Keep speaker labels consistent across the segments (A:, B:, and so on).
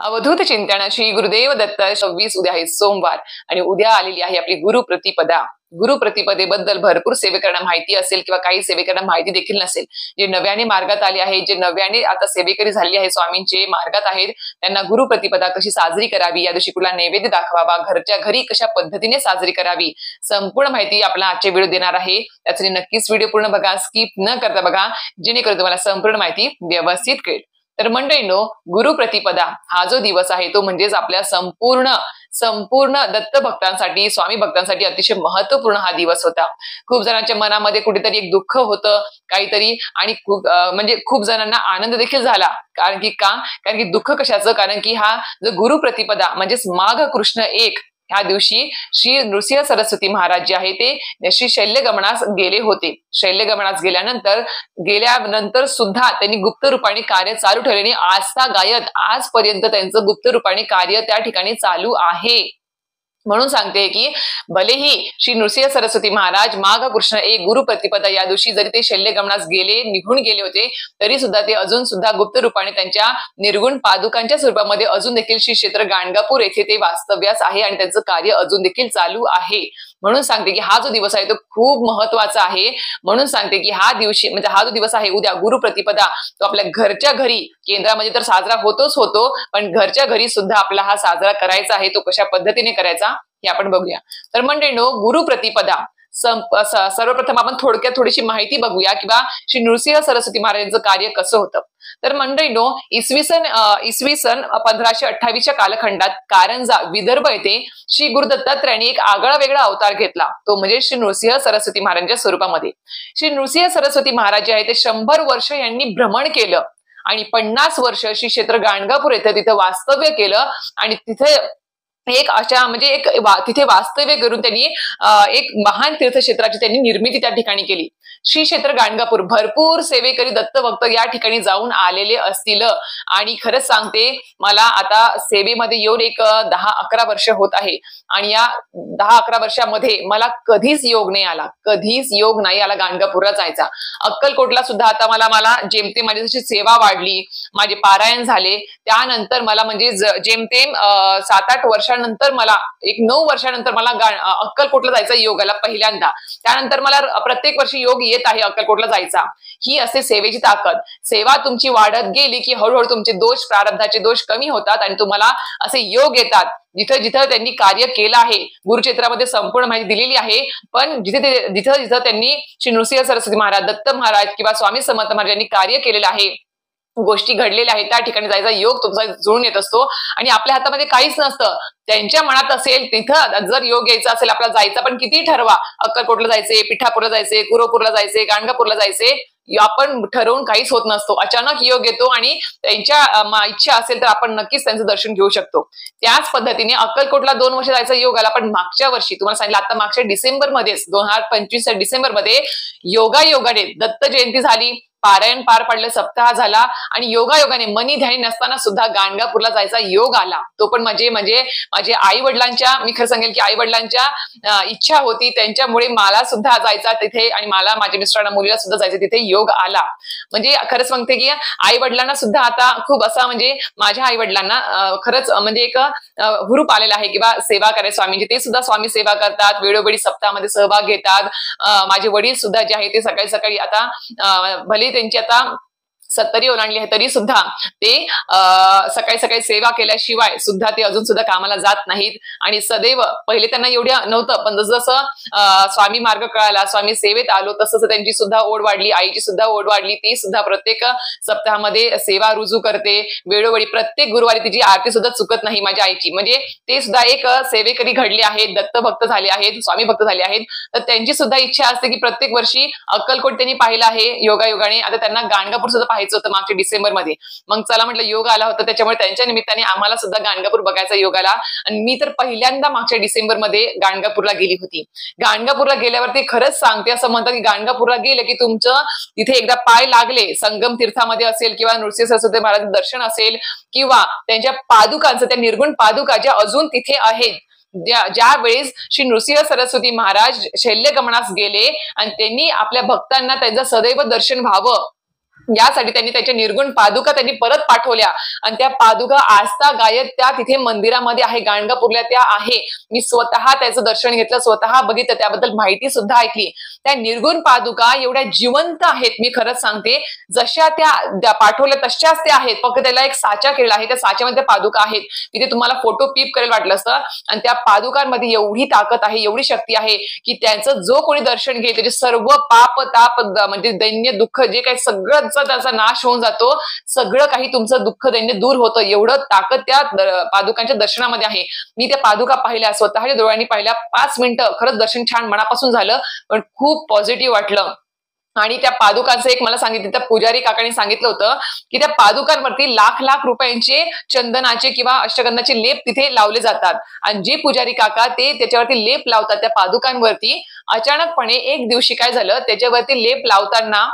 A: अवधूत चिंतनाची गुरुदेव दत्त 26 उद्या आहे सोमवार आणि उद्या आलेली आहे आपली गुरुप्रतिपदा। गुरुप्रतिपदेबद्दल भरपूर सेवेकरांना माहिती असेल किंवा काही सेवेकरांना माहिती देखील नसेल। जे नव्याने मार्गात आले आहेत, जे नव्याने आता सेवेकरी झालेले आहे, स्वामींचे मार्गात आहेत, त्यांना गुरुप्रतिपदा कशी साजरी करावी, या दिवशी कुठला नैवेद्य दाखवावा, घरच्या घरी कशा पद्धतीने साजरी करावी, संपूर्ण माहिती आपल्याला आजच्या व्हिडिओ देणार आहे। त्यासाठी नक्कीच व्हिडिओ पूर्ण बघा, स्किप न करता बघा, जेणेकरून तुम्हाला संपूर्ण माहिती व्यवस्थित कळेल। तर मंडळींनो, गुरुप्रतिपदा हा जो दिवस आहे तो म्हणजेच आपल्या संपूर्ण दत्त भक्तांसाठी, स्वामी भक्तांसाठी अतिशय महत्वपूर्ण हा दिवस होता। खूप जणांच्या मनामध्ये कुठेतरी एक दुःख होतं काहीतरी, आणि खूप जणांना आनंद देखील झाला। कारण की दुःख कशाचं, कारण की हा जो गुरुप्रतिपदा म्हणजेच माघ कृष्ण 1 ह्या दिवशी श्री नृसिंह सरस्वती महाराज जे आहे ते श्री शैल्यगमनास गेले होते। शैल्यगमनास गेल्यानंतर सुद्धा त्यांनी गुप्त रूपाने कार्य चालू ठेवल्याने आजतागायत आजपर्यंत त्यांचं गुप्त रूपाने कार्य त्या ठिकाणी चालू आहे। म्हणून सांगते की भलेही श्री नृसिंह सरस्वती महाराज माघ कृष्ण 1 गुरुप्रतिपदा या दिवशी जरी ते शल्यगमनास निघून गेले होते, तरी सुद्धा ते अजून सुद्धा गुप्त रूपाने त्यांच्या निर्गुण पादुकांच्या स्वरूपामध्ये अजून देखील श्री क्षेत्र गाणगापूर येथे ते वास्तव्यास आहे आणि त्यांचं कार्य अजून देखील चालू आहे। म्हणून सांगते की हा जो दिवस आहे तो खूप महत्वाचा आहे। म्हणून सांगते की हा जो दिवस आहे उद्या गुरुप्रतिपदा, तो आपल्या घरच्या घरी, केंद्रामध्ये तर साजरा होतो, पण घरच्या घरी सुद्धा आपला हा साजरा करायचा आहे। तो कशा पद्धतीने करायचा हे आपण बघूया। तर मंडळींनो, गुरुप्रतिपदा सर्वप्रथम आपण थोडक्यात थोडीशी माहिती बघूया किंवा श्री नृसिंह सरस्वती महाराजांचं कार्य कसं होतं। तर मंडळींनो, इसवी सन 1528च्या कालखंडात कारंजा विदर्भ येथे श्री गुरु दत्तात्रयांनी एक आगळा वेगळा अवतार घेतला, तो म्हणजे श्री नृसिंह सरस्वती महाराजांच्या स्वरूपामध्ये। श्री नृसिंह सरस्वती महाराज जे आहे ते 100 वर्ष यांनी भ्रमण केलं आणि 50 वर्ष श्री क्षेत्र गाणगापूर येथे तिथे वास्तव्य केलं आणि तिथे तिथे वास्तव्य करून त्यांनी एक महान तीर्थक्षेत्राची त्यांनी निर्मिती त्या ठिकाणी केली। श्री क्षेत्र गाणगापूर भरपूर सेवेकरी दत्तभक्त या ठिकाणी जाऊन आलेले असतील आणि खरंच सांगते, मला आता सेवेमध्ये येऊन एक 10-11 वर्ष होत आहे आणि या 10-11 वर्षामध्ये मला कधीच योग नाही आला गाणगापूरला जायचा। अक्कलकोटला सुद्धा आता मला जेमतेम माझी जशी सेवा वाढली, माझे पारायण झाले, त्यानंतर मला म्हणजे जेमतेम 7-8 वर्षानंतर मला 9 वर्षानंतर मला अक्कलकोटला जायचा योग आला पहिल्यांदा। त्यानंतर मला प्रत्येक वर्षी योग येत आहे अक्कलकोटला जायचा। ही असते सेवेची ताकद। सेवा तुमची वाढत गेली की हळूहळू तुमचे दोष, प्रारब्धाचे दोष कमी होतात आणि तुम्हाला असे योग येतात। जिथं त्यांनी कार्य केलं आहे, गुरुक्षेत्रामध्ये संपूर्ण माहिती दिलेली आहे, पण जिथं त्यांनी श्री नृसिंह सरस्वती महाराज, दत्त महाराज किंवा स्वामी समर्थ महाराज यांनी कार्य केलेलं आहे, गोष्टी घडलेल्या आहेत, त्या ठिकाणी जायचा योग तुमचा जुळून येत असतो आणि आपल्या हातामध्ये काहीच नसतं। त्यांच्या मनात असेल तिथं जर योग यायचा असेल आपल्याला जायचा, पण किती ठरवा, अक्कलकोटला जायचे, पिठापूरला जायचे, कुरोपूरला जायचे, गाणगापूरला जायचे, आपण ठरवून काहीच होत नसतो। अचानक योग येतो आणि त्यांच्या इच्छा असेल तर आपण नक्कीच त्यांचं दर्शन घेऊ शकतो। त्याच पद्धतीने अक्कलकोटला 2 वर्ष जायचा योग आला, पण मागच्या वर्षी तुम्हाला सांगितलं, आता मागच्या डिसेंबरमध्येच 2025 डिसेंबरमध्ये योगाने दत्त जयंती झाली, पारायण पार पडलं, सप्ताह झाला आणि योगाने मनी ध्यानी नसताना सुद्धा गाणगापूरला जायचा योग आला। तो पण म्हणजे माझे आई वडिलांच्या, मी खरं सांगेल की आई वडिलांच्या इच्छा होती, त्यांच्यामुळे मला सुद्धा जायचा तिथे आणि मला, माझ्या मिस्टरांना, मुलीला सुद्धा जायचं तिथे योग आला। म्हणजे खरंच सांगते की आई वडिलांना सुद्धा आता खूप असा, म्हणजे माझ्या आई वडिलांना खरंच म्हणजे एक हुरूप आलेला आहे किंवा सेवा करायची स्वामींची। ते सुद्धा स्वामी सेवा करतात, वेळोवेळी सप्ताहामध्ये सहभाग घेतात। माझे वडील सुद्धा जे आहे ते सकाळी आता भले त्यांची आता 70 ओलांडली आहे, तरी सुद्धा ते सकाळी सेवा केल्याशिवाय सुद्धा ते अजून सुद्धा कामाला जात नाहीत आणि सदैव, पहिले त्यांना एवढं नव्हतं, पण जसं स्वामी मार्ग कळाला, स्वामी सेवेत आलो, तसं त्यांची सुद्धा ओढ वाढली, आईची सुद्धा ओढ वाढली। ती सुद्धा प्रत्येक सप्ताहामध्ये सेवा रुजू करते, वेळोवेळी प्रत्येक गुरुवारी तिची आरती सुद्धा चुकत नाही माझ्या आईची। म्हणजे ते सुद्धा एक सेवेकरी घडले आहेत, दत्तभक्त झाले आहेत, स्वामी भक्त झाले आहेत, तर त्यांची सुद्धा इच्छा असते की प्रत्येक वर्षी अक्कलकोट त्यांनी पाहिलं आहे योगाने, आता त्यांना गाणगापूर सुद्धा होतं मागच्या डिसेंबरमध्ये। मग चला म्हटलं, योग आला होता, त्याच्यामुळे त्यांच्या निमित्ताने आम्हाला सुद्धा गाणगापूर बघायचा योग आला आणि मी तर पहिल्यांदा मागच्या डिसेंबरमध्ये गाणगापूरला गेली होती। गाणगापूरला गेल्यावरती खरंच सांगते, असं म्हणतात की गाणगापूरला गेले की तुमचं तिथे एकदा पाय लागले, संगम तीर्थामध्ये असेल किंवा नृसिंह सरस्वती महाराज दर्शन असेल किंवा त्यांच्या पादुकांचं, त्या निर्गुण पादुका ज्या अजून तिथे आहेत, ज्या वेळेस श्री नृसिंह सरस्वती महाराज शैल्यगमनास गेले आणि त्यांनी आपल्या भक्तांना त्यांचं सदैव दर्शन व्हावं यासाठी त्यांनी त्याच्या निर्गुण पादुका त्यांनी परत पाठवल्या आणि त्या पादुका आस्था गायत त्या तिथे मंदिरामध्ये आहे, गाणगापूरला त्या आहे. मी स्वतः त्याचं दर्शन घेतलं, स्वतः बघितलं, त्याबद्दल माहिती सुद्धा ऐकली. त्या निर्गुण पादुका एवढ्या जिवंत आहेत, मी खरंच सांगते. जशा त्या पाठवल्या तशाच त्या आहेत, फक्त त्याला एक साचा केला आहे, त्या साच्यामध्ये पादुका आहेत. मी ते तुम्हाला फोटो पीप करेल वाटलं असतं. आणि त्या पादुकांमध्ये एवढी ताकद आहे, एवढी शक्ती आहे की त्यांचं जो कोणी दर्शन घेईल त्याचे सर्व पाप ताप म्हणजे दैन्य दुःख जे काही सगळं त्याचा नाश होऊन जातो, सगळं काही तुमचं दुःख दैन्य दूर होतं. एवढं ताकद त्या पादुकांच्या दर्शनामध्ये आहे. मी त्या पादुका पाहिल्या, स्वतःच्या डोळ्यांनी पाहिल्या. 5 मिनिटं खरंच दर्शन छान मनापासून झालं, पण खूप पॉझिटिव्ह वाटलं. आणि त्या पादुकांचं एक मला सांगितलं, त्या पुजारी काकांनी सांगितलं होतं की त्या पादुकांवरती लाख लाख रुपयांचे चंदनाचे किंवा अष्टगंधाचे लेप तिथे लावले जातात. आणि जे पुजारी काका ते त्याच्यावरती लेप लावतात त्या पादुकांवरती, अचानकपणे एक दिवशी काय झालं, त्याच्यावरती लेप लावताना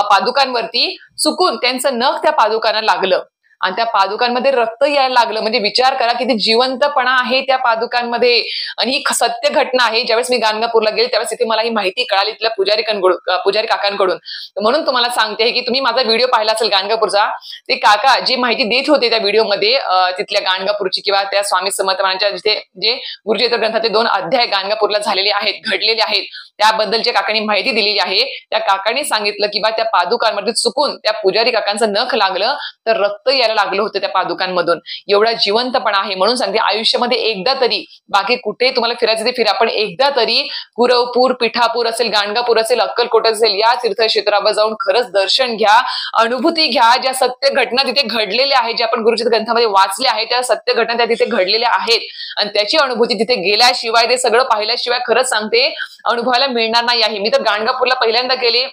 A: पादुकांवरती चुकून त्यांचं नख त्या पादुकांना लागलं आणि त्या पादुकांमध्ये रक्त यायला लागलं. म्हणजे विचार करा किती जिवंतपणा आहे त्या पादुकांमध्ये. आणि ही सत्य घटना आहे. ज्यावेळेस मी गाणगापूरला गेले त्यावेळेस इथे मला ही माहिती कळाली तिथल्या पुजारी काकांकडून. म्हणून तुम्हाला सांगते की तुम्ही माझा व्हिडिओ पाहिला असेल गाणगापूरचा, ते काका जी माहिती देत होते त्या व्हिडिओमध्ये तिथल्या गाणगापूरची किंवा त्या स्वामी समर्थ महाराजांच्या जिथे जे गुरुचरित्र ग्रंथातले 2 अध्याय गाणगापूरला झालेले आहेत, घडलेले आहेत, त्याबद्दलच्या काकांनी माहिती दिलेली आहे. त्या काकांनी सांगितलं की बा त्या पादुकांमध्ये चुकून त्या पुजारी काकांचं नख लागलं तर रक्त यायला लागलं होतं त्या पादुकांमधून. एवढा जिवंतपणा आहे. म्हणून सांगते आयुष्यामध्ये एकदा तरी, बाकी कुठे तुम्हाला फिरायचं ते फिरा, पण एकदा तरी कुरवपूर, पिठापूर असेल, गाणगापूर असेल, अक्कलकोट असेल, या तीर्थक्षेत्रावर जाऊन खरंच दर्शन घ्या, अनुभूती घ्या. ज्या सत्य घटना तिथे घडलेल्या आहेत, ज्या आपण गुरुचरित्र ग्रंथामध्ये वाचल्या आहेत, त्या सत्य घटना त्या तिथे घडलेल्या आहेत आणि त्याची अनुभूती तिथे गेल्याशिवाय, ते सगळं पाहिल्याशिवाय खरंच सांगते अनुभवायला मिळणार नाही आहे. मी तर गाणगापूरला पहिल्यांदा गेले,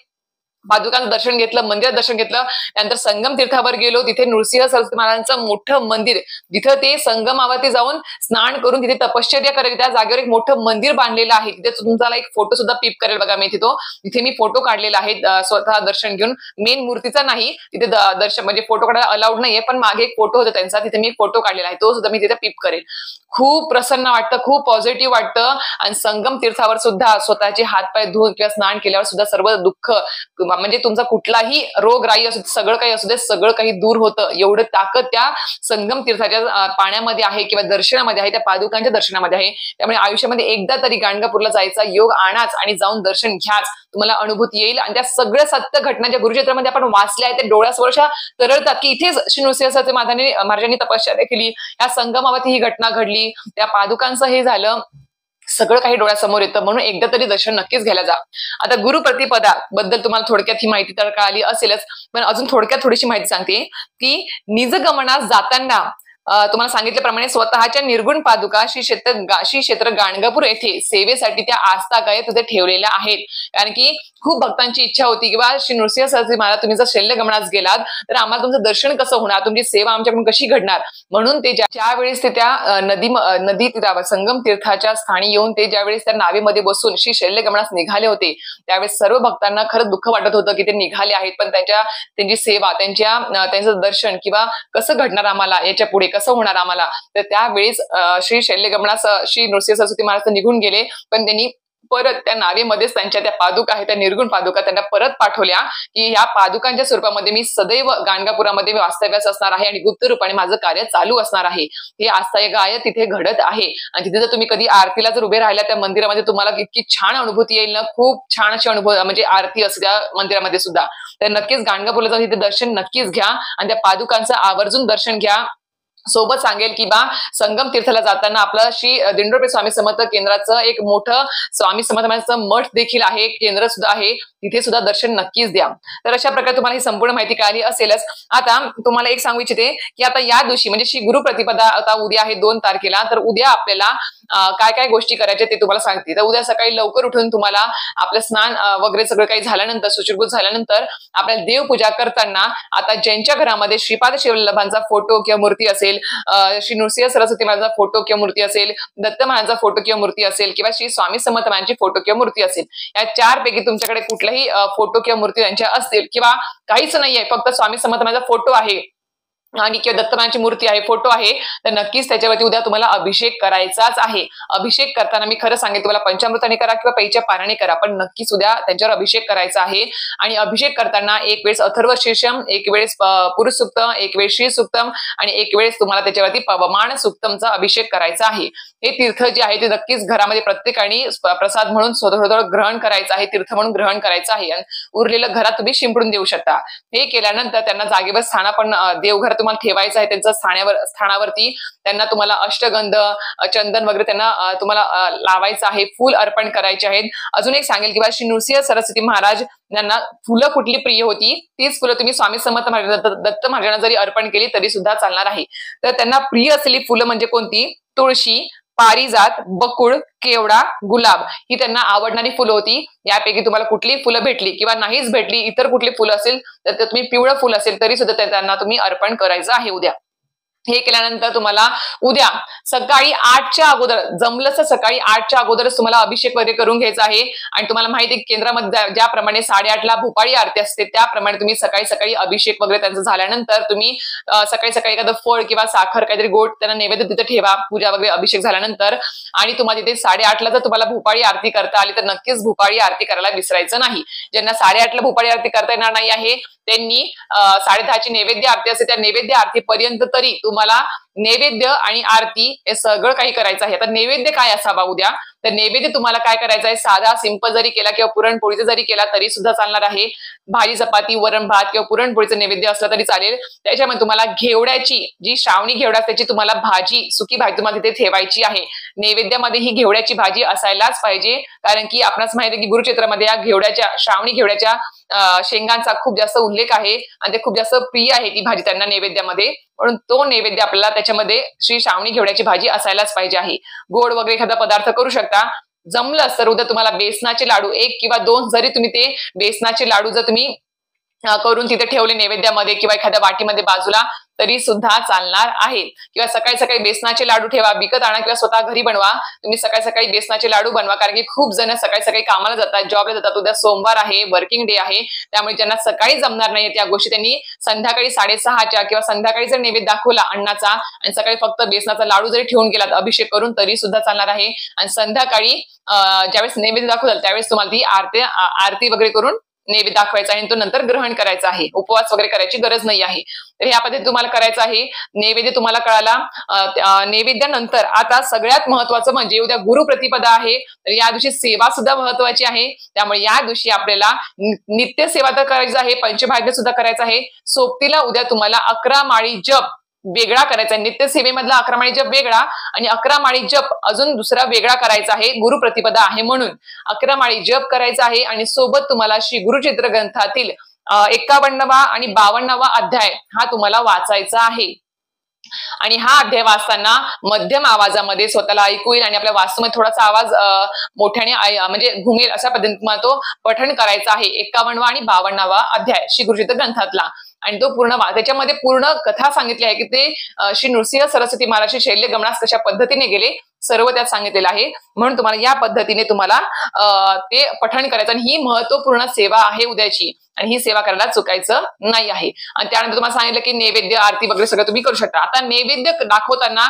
A: पादुकांचं दर्शन घेतलं, मंदिरात दर्शन घेतलं, त्यानंतर संगम तीर्थावर गेलो. तिथे नृसिंह सरस्वती महाराजांचं मोठं मंदिर, तिथं ते संगमावरती जाऊन स्नान करून तिथे तपश्चर्या करायची. त्या जागेवर एक मोठं मंदिर बांधलेलं आहे. तिथे तुमचा एक फोटो सुद्धा पीप करेल बघा मी तिथे मी फोटो काढलेला आहे स्वतः दर्शन घेऊन. मेन मूर्तीचा नाही, तिथे दर्शन म्हणजे फोटो काढायला अलाउड नाहीये, पण मागे एक फोटो होता त्यांचा, तिथे मी फोटो काढलेला आहे, तो सुद्धा मी तिथे पीप करेल. खूप प्रसन्न वाटतं, खूप पॉझिटिव्ह वाटतं. आणि संगम तीर्थावर सुद्धा स्वतःचे हातपाय धुवून किंवा स्नान केल्यावर सुद्धा सर्व दुःख म्हणजे तुमचा कुठलाही रोगराई असू दे, सगळं काही असू दे, सगळं काही दूर होतं. एवढं ताकद त्या संगम तीर्थाच्या पाण्यामध्ये आहे किंवा दर्शनामध्ये आहे, त्या पादुकांच्या दर्शनामध्ये आहे. त्यामुळे आयुष्यामध्ये एकदा तरी गाणगापूरला जायचा योग आणाच आणि जाऊन दर्शन घ्याच, तुम्हाला अनुभूती येईल. आणि त्या सगळ्या सत्य घटना ज्या गुरुचरित्रामध्ये आपण वाचल्या आहेत, त्या डोळ्यासमोरच्या तरळतात की इथेच श्री नृसिंह सरस्वती महाराजांनी तपश्चर्या केली, या संगमावरती ही घटना घडली, त्या पादुकांचं हे झालं, सगळं काही डोळ्यासमोर येतं. म्हणून एकदा तरी दर्शन नक्कीच घ्यायला जा. आता गुरुप्रतिपदा बद्दल तुम्हाला थोडक्यात ही माहिती तर कळाली असेलच, पण अजून थोडक्यात थोडीशी माहिती सांगते की निजगमनास जाताना तुम्हाला सांगितल्याप्रमाणे स्वतःच्या निर्गुण पादुका श्री क्षेत्र गाणगापूर येथे सेवेसाठी त्या आस्था गायत तिथे ठेवलेल्या आहेत. कारण की खूप भक्तांची इच्छा होती किंवा श्री नृसिंह सरस्वती महाराज तुम्ही जर शल्यगमनास गेलात तर आम्हाला तुमचं दर्शन कसं होणार, तुमची सेवा आमच्याकडून कशी घडणार. म्हणून ते ज्या वेळेस ते त्या नदी तीरावर संगम तीर्थाच्या स्थानी येऊन ते ज्यावेळेस त्या नावेमध्ये बसून श्री शल्यगमनास निघाले होते, त्यावेळेस सर्व भक्तांना खरंच दुःख वाटत होतं की ते निघाले आहेत, पण त्यांची सेवा, त्यांचं दर्शन किंवा कसं घडणार आम्हाला, याच्या पुढे कसं होणार आम्हाला. तर त्यावेळेस श्री शल्यगमनास श्री नृसिंह सरस्वती महाराज निघून गेले, पण त्यांनी परत त्या नावेमध्येच त्यांच्या त्या पादुका आहेत, त्या निर्गुण पादुका त्यांना परत पाठवल्या की ह्या पादुकांच्या स्वरूपामध्ये मी सदैव गाणगापुरामध्ये वास्तव्यास असणार आहे आणि गुप्त रूपाने माझं कार्य चालू असणार आहे. हे आस्था गायत तिथे घडत आहे. आणि तिथे जर तुम्ही कधी आरतीला जर उभे राहिला त्या मंदिरामध्ये, तुम्हाला इतकी छान अनुभूती येईल ना, खूप छान अशी अनुभव, म्हणजे आरती असते त्या मंदिरामध्ये सुद्धा. तर नक्कीच गाणगापूरला जाऊन तिथे दर्शन नक्कीच घ्या आणि त्या पादुकांचं आवर्जून दर्शन घ्या. सोबत सांगेल की बा संगम तीर्थाला जाताना आपलं श्री दिंडोरपे स्वामी समर्थ केंद्राचं एक मोठं स्वामी समर्थांचं मठ देखील आहे, केंद्र सुद्धा आहे, तिथे सुद्धा दर्शन नक्कीच द्या. तर अशा प्रकारे तुम्हाला ही संपूर्ण माहिती कळाली असेलच. आता तुम्हाला एक सांगू इच्छिते की आता या दिवशी म्हणजे श्री गुरुप्रतिपदा आता उद्या आहे 2 तारखेला, तर उद्या आपल्याला काय काय गोष्टी करायच्या ते तुम्हाला सांगते. तर उद्या सकाळी लवकर उठून तुम्हाला आपलं स्नान वगैरे सगळं काही झाल्यानंतर, सुचिरभूत झाल्यानंतर, आपल्याला देवपूजा करताना आता ज्यांच्या घरामध्ये श्रीपाद शिवल्लभांचा फोटो किंवा मूर्ती असेल, श्री नृसिंह सरस्वती महाराजांचा फोटो किंवा मूर्ती असेल, दत्त महाराजांचा फोटो किंवा मूर्ती असेल, किंवा श्री स्वामी समर्थ महाराजांची फोटो किंवा मूर्ती असेल, या 4 पैकी तुमच्याकडे कुठल्याही फोटो किंवा मूर्ती त्यांच्या असतील किंवा काहीच नाहीये, फक्त स्वामी समर्थ महाराजांचा फोटो आहे, आणि किंवा दत्तमाची मूर्ती आहे, फोटो आहे, तर नक्कीच त्याच्यावरती उद्या तुम्हाला अभिषेक करायचाच आहे. अभिषेक करताना मी खरं सांगेन तुम्हाला पंचामृताने करा किंवा पैच्या पाण्याने करा, पण नक्कीच उद्या त्यांच्यावर अभिषेक करायचा आहे. आणि अभिषेक करताना एक वेळेस अथर्व शीर्षम, एक वेळेस पुरुष सुक्तम, एक वेळेस श्री सुक्तम आणि एक वेळेस तुम्हाला त्याच्यावरती पवमान सुक्तमचा अभिषेक करायचा आहे. हे तीर्थ जे आहे ते नक्कीच घरामध्ये प्रत्येकाने प्रसाद म्हणून थोडं ग्रहण करायचं आहे, तीर्थ म्हणून ग्रहण करायचं आहे. उरलेलं घरात तुम्ही शिंपडून देऊ शकता. हे केल्यानंतर त्यांना जागेवर स्थानापन्न देवघर तुम्हाला ठेवायचं आहे. त्यांचं स्थानावरती त्यांना तुम्हाला अष्टगंध, चंदन वगैरे त्यांना तुम्हाला लावायचं आहे, फूल अर्पण करायचे आहेत. अजून एक सांगेल की श्री नृसिंह सरस्वती महाराज यांना फुलं कुठली प्रिय होती, तीच फुलं तुम्ही स्वामी समर्थ महाराज, दत्त महाराजांना जरी अर्पण केली तरी सुद्धा चालणार आहे. तर त्यांना प्रिय असलेली फुलं म्हणजे कोणती? तुळशी, पारिजात, बकुळ, केवडा, गुलाब ही त्यांना आवडणारी फुलं होती. यापैकी तुम्हाला कुठली फुलं भेटली किंवा नाहीच भेटली, इतर कुठली फुलं असेल तर तुम्ही पिवळं फुल असेल तरी सुद्धा त्यांना तुम्ही अर्पण करायचं आहे उद्या. हे केल्यानंतर तुम्हाला उद्या सकाळी 8च्या अगोदर, जमलंच सकाळी 8च्या अगोदरच तुम्हाला अभिषेक वगैरे करून घ्यायचा आहे. आणि तुम्हाला माहिती आहे केंद्रामध्ये ज्याप्रमाणे 8:30ला भूपाळी आरती असते त्याप्रमाणे तुम्ही सकाळी सकाळी अभिषेक वगैरे त्यांचं झाल्यानंतर तुम्ही सकाळी सकाळी एखादं फळ किंवा साखर काहीतरी गोड त्यांना नैवेद्य तिथे ठेवा पूजा वगैरे अभिषेक झाल्यानंतर. आणि तुम्हाला तिथे 8:30ला जर तुम्हाला भूपाळी आरती करता आली तर नक्कीच भूपाळी आरती करायला विसरायचं नाही. ज्यांना 8:30ला भूपाळी आरती करता येणार नाही आहे त्यांनी 10:30ची नैवेद्य आरती असते त्या नैवेद्य आरतीपर्यंत तरी तुम्हाला नैवेद्य आणि आरती हे सगळं काही करायचं आहे. तर नैवेद्य काय असावा उद्या? तर नैवेद्य तुम्हाला काय करायचं आहे? साधा सिंपल जरी केला किंवा पुरणपोळीचा जरी केला तरी सुद्धा चालणार आहे. भाजी चपाती, वरण भात किंवा पुरणपोळीचं नैवेद्य असलं तरी चालेल. त्याच्यामध्ये तुम्हाला घेवड्याची जी श्रावणी घेवडा त्याची तुम्हाला भाजी, सुकी भाजी तुम्हाला तिथे ठेवायची आहे. नैवेद्यामध्ये ही घेवड्याची भाजी असायलाच पाहिजे, कारण की आपणास माहिती आहे की गुरुक्षेत्रामध्ये या घेवड्याच्या, श्रावणी घेवड्याच्या शेंगांचा खूप जास्त उल्लेख आहे आणि ते खूप जास्त प्रिय आहे ती भाजी त्यांना नैवेद्यामध्ये. म्हणून तो नैवेद्य आपल्याला त्याच्यामध्ये श्री श्रावणी घेवड्याची भाजी असायलाच पाहिजे आहे. गोड वगैरे एखादा पदार्थ करू शकता. जमलं तर उद्या तुम्हाला बेसनाचे लाडू 1 किंवा 2 जरी तुम्ही ते बेसनाचे लाडू जर तुम्ही करून तिथे ठेवले नैवेद्यामध्ये किंवा एखाद्या वाटीमध्ये बाजूला तरी सुद्धा चालणार आहे. किंवा सकाळी सकाळी बेसनाचे लाडू ठेवा, विकत आणा किंवा स्वतः घरी बनवा. तुम्ही सकाळी सकाळी बेसनाचे लाडू बनवा, कारण की खूप जण सकाळी सकाळी कामाला जातात, जॉबला जातात. उद्या सोमवार आहे, वर्किंग डे आहे, त्यामुळे ज्यांना सकाळी जमणार नाही त्या गोष्टी त्यांनी संध्याकाळी 6:30च्या किंवा संध्याकाळी जर नैवेद्य दाखवला अन्नाचा आणि सकाळी फक्त बेसनाचा लाडू जरी ठेवून गेलात अभिषेक करून तरी सुद्धा चालणार आहे. आणि संध्याकाळी ज्यावेळेस नैवेद्य दाखवताल त्यावेळेस तुम्हाला ती आरती वगैरे करून नैवेद्य दाखवायचा आहे आणि तो नंतर ग्रहण करायचा आहे. उपवास वगैरे करायची गरज नाही आहे. तर ह्या पद्धतीने तुम्हाला करायचं आहे. नैवेद्य तुम्हाला कळाला. नैवेद्यानंतर आता सगळ्यात महत्वाचं म्हणजे उद्या गुरुप्रतिपदा आहे, तर या दिवशी सेवा सुद्धा महत्वाची आहे. त्यामुळे या दिवशी आपल्याला नित्य सेवा तर करायची आहे, पंचभाग्य सुद्धा करायचं आहे. सोबतीला उद्या तुम्हाला 11 माळी जप वेगळा करायचा आहे. नित्य सेवेमधला 11 माळी जप वेगळा आणि 11 माळी जप अजून दुसरा वेगळा करायचा आहे. गुरुप्रतिपदा आहे म्हणून 11 माळी जप करायचा आहे. आणि सोबत तुम्हाला श्री गुरुचित्र ग्रंथातील 51वा आणि 52वा अध्याय हा तुम्हाला वाचायचा आहे. आणि हा अध्याय वाचताना मध्यम आवाजामध्ये स्वतःला ऐकू येईल आणि आपल्या वास्तूमध्ये थोडासा आवाज मोठ्याने म्हणजे घुमेल अशा पद्धतीने तुम्हाला तो पठण करायचा आहे. 51वा आणि 52वा अध्याय श्री गुरुचित्र ग्रंथातला. आणि तो पूर्ण त्याच्यामध्ये पूर्ण कथा सांगितली आहे की ते श्री नृसिंह सरस्वती महाराज शैल्य गमनास कशा पद्धतीने गेले सर्व त्यात सांगितलेलं आहे. म्हणून तुम्हाला या पद्धतीने तुम्हाला ते पठण करायचं. आणि ही महत्वपूर्ण सेवा आहे उद्याची आणि ही सेवा करायला चुकायचं नाही आहे. आणि त्यानंतर तुम्हाला सांगितलं की नैवेद्य आरती वगैरे सगळं तुम्ही करू शकता. आता नैवेद्य दाखवताना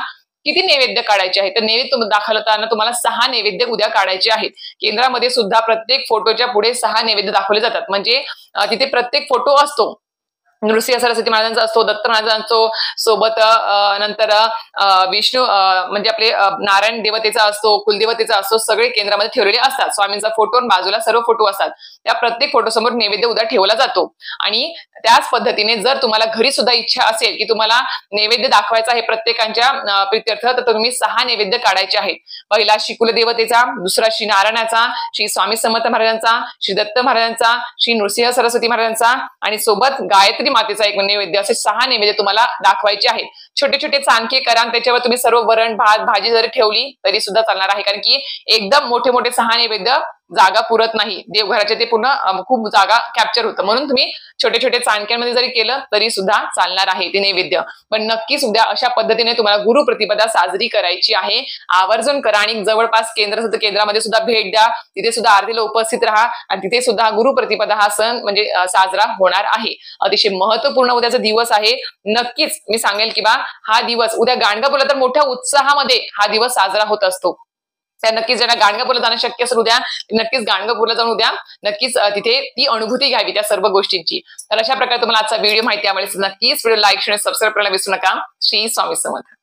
A: किती नैवेद्य काढायचे आहे? तर नैवेद्य दाखवताना तुम्हाला 6 नैवेद्य उद्या काढायचे आहेत. केंद्रामध्ये सुद्धा प्रत्येक फोटोच्या पुढे 6 नैवेद्य दाखवले जातात. म्हणजे तिथे प्रत्येक फोटो असतो, नृसिंह सरस्वती महाराजांचा असतो, दत्त महाराजांचा असतो, सोबत नंतर विष्णू म्हणजे आपले नारायण देवतेचा असतो, कुलदेवतेचा असतो, सगळे केंद्रामध्ये ठेवलेले असतात. स्वामींचा फोटो आणि बाजूला सर्व फोटो असतात. त्या प्रत्येक फोटो समोर नैवेद्य उद्या ठेवला जातो. आणि त्याच पद्धतीने जर तुम्हाला घरी सुद्धा इच्छा असेल की तुम्हाला नैवेद्य दाखवायचा आहे प्रत्येकांच्या प्रित्यर्थ, तर तुम्ही 6 नैवेद्य काढायचे आहेत. पहिला श्री कुलदेवतेचा, दुसरा श्री नारायणाचा, श्री स्वामी समर्थ महाराजांचा, श्री दत्त महाराजांचा, श्री नृसिंह सरस्वती महाराजांचा आणि सोबत गायत्री मातेचा एक नैवेद्य, असे 6 नैवेद्य तुम्हाला दाखवायचे आहेत. छोटे छोटे चाणके करा आणि त्याच्यावर तुम्ही सर्व वरण भात भाजी जरी ठेवली तरी सुद्धा चालणार आहे, कारण की एकदम मोठे मोठे 6 नैवेद्य जागा पुरत नाही, देवघराचे ते पूर्ण खूप जागा कॅप्चर होतं, म्हणून तुम्ही छोटे छोटे चाणक्यांमध्ये जरी केलं तरी सुद्धा चालणार आहे ते नैवेद्य. पण नक्कीच उद्या अशा पद्धतीने तुम्हाला गुरुप्रतिपदा साजरी करायची आहे. आवर्जून करा आणि जवळपास केंद्रामध्ये सुद्धा भेट द्या, तिथे सुद्धा आरतीला उपस्थित राहा आणि तिथे सुद्धा गुरुप्रतिपदा हा सण म्हणजे साजरा होणार आहे. अतिशय महत्वपूर्ण उद्याचा दिवस आहे. नक्कीच मी सांगेल की बा हा दिवस उद्या गाणगापूरला तर मोठ्या उत्साहामध्ये हा दिवस साजरा होत असतो. त्या नक्कीच ज्यांना गाणगापूरला जाणं शक्य असेल उद्या, नक्कीच गाणगापूरला जाऊन उद्या नक्कीच तिथे ती अनुभूती घ्यावी त्या सर्व गोष्टींची. तर अशा प्रकारे तुम्हाला आजचा व्हिडिओ माहिती आवडली नक्कीच व्हिडिओ लाईक शेअर सबस्क्राईब करायला विसरू नका. श्री स्वामी समर्थ.